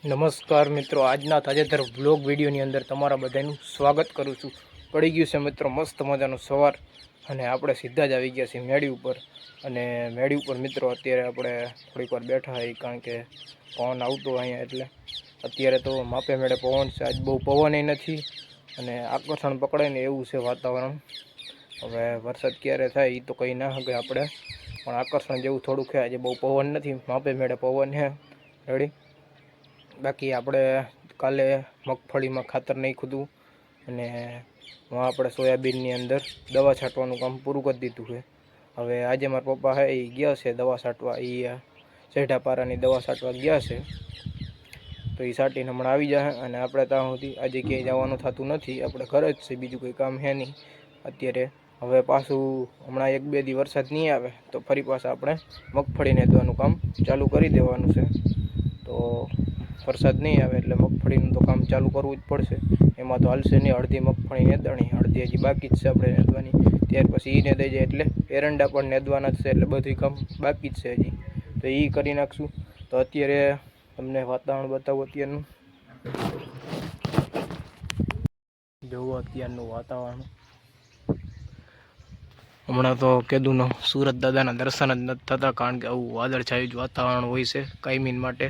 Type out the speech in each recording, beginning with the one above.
નમસ્કાર મિત્રો, આજના તાજેતર વ્લોગ વિડીયોની અંદર તમારા બધાનું સ્વાગત કરું છું। પડી ગયું છે મિત્રો મસ્ત મજાનું સવાર અને આપણે સીધા જ આવી ગયા છીએ મેડી ઉપર। અને મેડી ઉપર મિત્રો અત્યારે આપણે થોડીક વાર બેઠા હોય કારણ કે પવન આવતો અહીંયા, એટલે અત્યારે તો માપે મેળે પવન છે। આજ બહુ પવન નથી અને આકર્ષણ પકડે ને એવું છે વાતાવરણ। હવે વરસાદ ક્યારે થાય એ તો કંઈ ના શકે આપણે, પણ આકર્ષણ જેવું થોડુંક છે। આજે બહુ પવન નથી, માપે મેળે પવન છે રેડી। બાકી આપણે કાલે મગફળીમાં ખાતર નાખ્યું હતું અને આપણે સોયાબીનની અંદર દવા છાંટવાનું કામ પૂરું કરી દીધું છે। હવે આજે મારા પપ્પા છે એ ગયા છે દવા છાંટવા, એ સેઢા પારાની દવા છાંટવા ગયા છે, તો એ છાંટીને હમણાં આવી જાય। અને આપણે ત્યાં સુધી આજે ક્યાંય જવાનું થતું નથી, આપણે ઘરે જ છે, બીજું કોઈ કામ છે નહીં અત્યારે। હવે પાછું હમણાં 1-2 દી વરસાદ નહીં આવે તો ફરી પાછા આપણે મગફળી નેદવાનું કામ ચાલુ કરી દેવાનું છે। તો વરસાદ નહીં આવે એટલે મગફળીનું તો કામ ચાલુ કરવું જ પડશે, એમાં તો હાલશે નહીં। અડધી મગફળી નેદવાની, અડધી હજી બાકી જ છે આપણે નેદવાની। ત્યાર પછી એ નેદાઈ જાય એટલે એરંડા પણ નેદવાના જ છે, એટલે બધું કામ બાકી જ છે હજી, તો એ કરી નાખશું। તો અત્યારે તમને વાતાવરણ બતાવું અત્યારનું, જોવો અત્યારનું વાતાવરણ। હમણાં તો કીધું સુરત દાદાના દર્શન જ નથી થતા, કારણ કે આવું વાદળછાયું જ વાતાવરણ હોય છે કાયમીન માટે।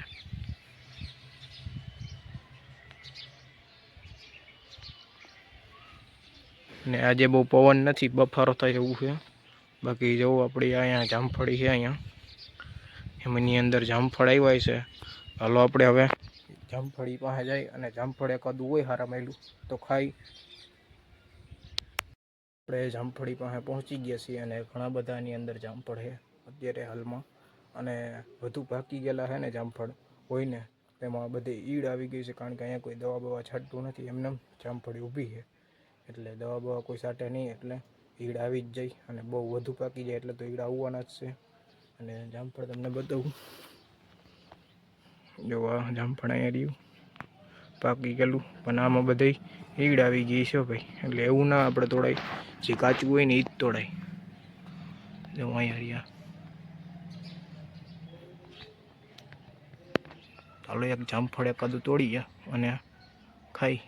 ને આજે બહુ પવન નથી, બફારો થાય એવું છે। બાકી જવું આપણી અહીંયા જામફળી છે, અહીંયા એમની અંદર જામફળ આવ્યા છે। હાલો આપણે હવે જામફળી પાસે જાય અને જામફળ એકાદું હોય હારા માયલું તો ખાઈ। આપણે જામફળી પાસે પહોંચી ગયા છીએ અને ઘણા બધાની અંદર જામફળ છે અત્યારે હાલમાં, અને વધુ પાકી ગયેલા છે ને જામફળ હોય ને તેમાં બધી ઈડ આવી ગઈ છે, કારણ કે અહીંયા કોઈ દવા બવા છાંટતું નથી, એમને જામફળી ઊભી છે, એટલે દવા બવા કોઈ છાંટે નહીં એટલે ઈડ આવી જ જાય, અને બહુ વધુ પાકી જાય એટલે તો ઈડ આવવાના જ છે। અને જામફળ તમને બતાવું, જો આ જામફળ અહીંયા રહ્યું પાકી ગયેલું, પણ આમાં બધી ઈડ આવી ગઈ છે ભાઈ, એટલે એવું ના આપણે તોડાય, જે કાચું હોય ને એ જ તોડાય। જો અહીંયા રહ્યા, ચાલો એક જામફળ એકાદું તોડીએ અને ખાઈ।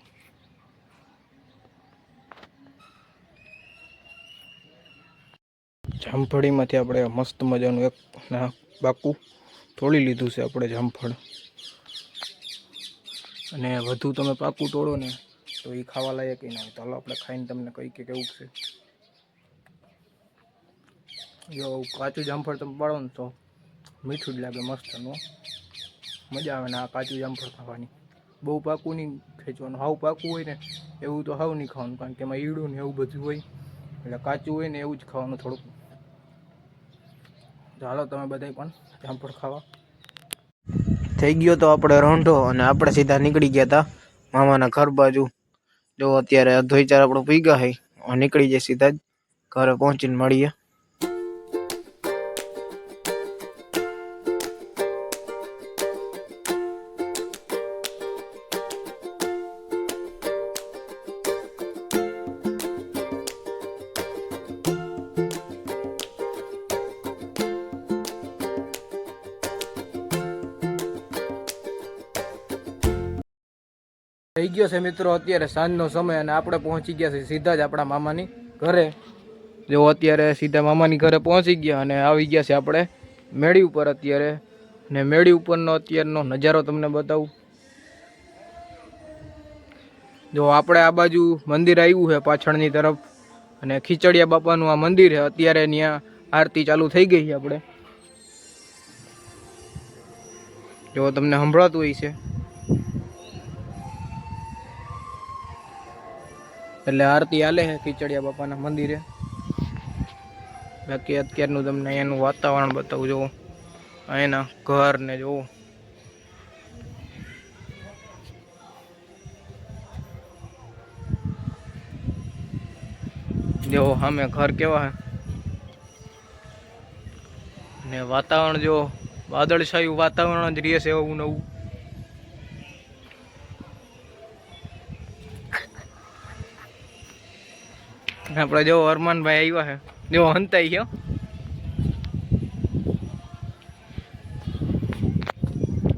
જામફળીમાંથી આપણે મસ્ત મજાનું એક બાકુ તોડી લીધું છે આપણે જામફળ, અને વધુ તમે પાકું તોડો ને તો એ ખાવા લાયક ના હોય। તો હાલો આપણે ખાઈને તમને કહી કે કેવું છે। જો કાચું જામફળ તમે પાડો ને તો મીઠું જ લાગે, મસ્ત મજા આવે ને આ કાચું જામફળ ખાવાની। બહુ પાકું નહીં ખેંચવાનું, હાવ પાકું હોય ને એવું તો હાવ નહીં ખાવાનું, કારણ કે એમાં ઈડું ને એવું બધું હોય, એટલે કાચું હોય ને એવું જ ખાવાનું થોડુંક। ચાલો તમે બધા પણ જામફળ ખાવા। થઈ ગયો તો આપણે રોંઢો અને આપણે સીધા નીકળી ગયા હતા મામાના ઘર બાજુ। જો અત્યારે અધોઈ ચાર આપણું પીગા છે, નીકળી જાય સીધા જ ઘરે પહોંચીને મળીએ। થઈ ગયો છે મિત્રો અત્યારે સાંજનો સમય, અને આપણે પહોંચી ગયા છે સીધા જ આપણા મામાની ઘરે। જો અત્યારે સીધા મામાની ઘરે પહોંચી ગયા અને આવી ગયા છે આપણે મેળી ઉપર અત્યારે, ને મેળી ઉપરનો અત્યારનો નજારો તમને બતાવું। જો આપણે આ બાજુ મંદિર આવ્યું છે પાછળની તરફ, અને ખીચડિયા બાપાનું આ મંદિર છે, અત્યારે ત્યાં આરતી ચાલુ થઈ ગઈ છે આપણે, જો તમને સંભળાતું હોય છે, એટલે આરતી હાલે છે ખીચડિયા બાપાના મંદિરે। બાકી અત્યારનું તમને અહીંયાનું વાતાવરણ બતાવું, જો અહીંના ઘર ને જોવો, જો સામે ઘર કેવા છે, ને વાતાવરણ જો વાદળછાયું વાતાવરણ જ રહે છે એવું નવું। આપણે જો અરમાનભાઈ આવ્યા છે, જો હંતાઈ ગયો,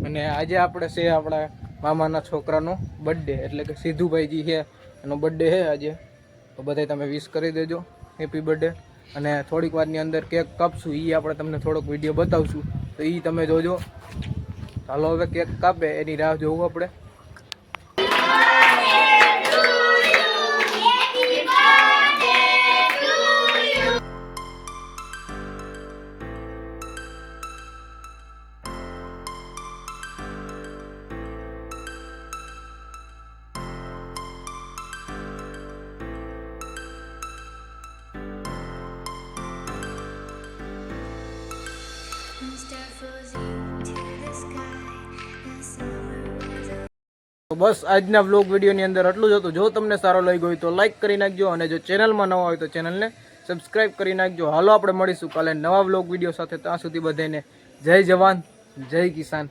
અને આજે આપણે છે આપણા મામાના છોકરાનો બર્થડે એટલે કે સિદ્ધુભાઈજી છે એનો બર્થડે છે આજે. તો બધાય તમે વિશ કરી દેજો હેપી બર્થડે. અને થોડીક વારની અંદર કેક કાપશું, એ આપણે તમને થોડોક વિડીયો બતાવશું, તો એ તમે જોજો. ચાલો હવે કેક કાપે એની રાહ જોવું આપણે. તો બસ આજના વ્લોગ વિડીયોની અંદર આટલું જ હતું. જો તમને સારો લાગ્યો હોય તો લાઈક કરી નાખજો, અને જો ચેનલમાં નવા હોય તો ચેનલને સબસ્ક્રાઈબ કરી નાખજો. હાલો આપણે મળીશું કાલે નવા વ્લોગ વિડીયો સાથે. ત્યાં સુધી બધાને જય જવાન જય કિસાન.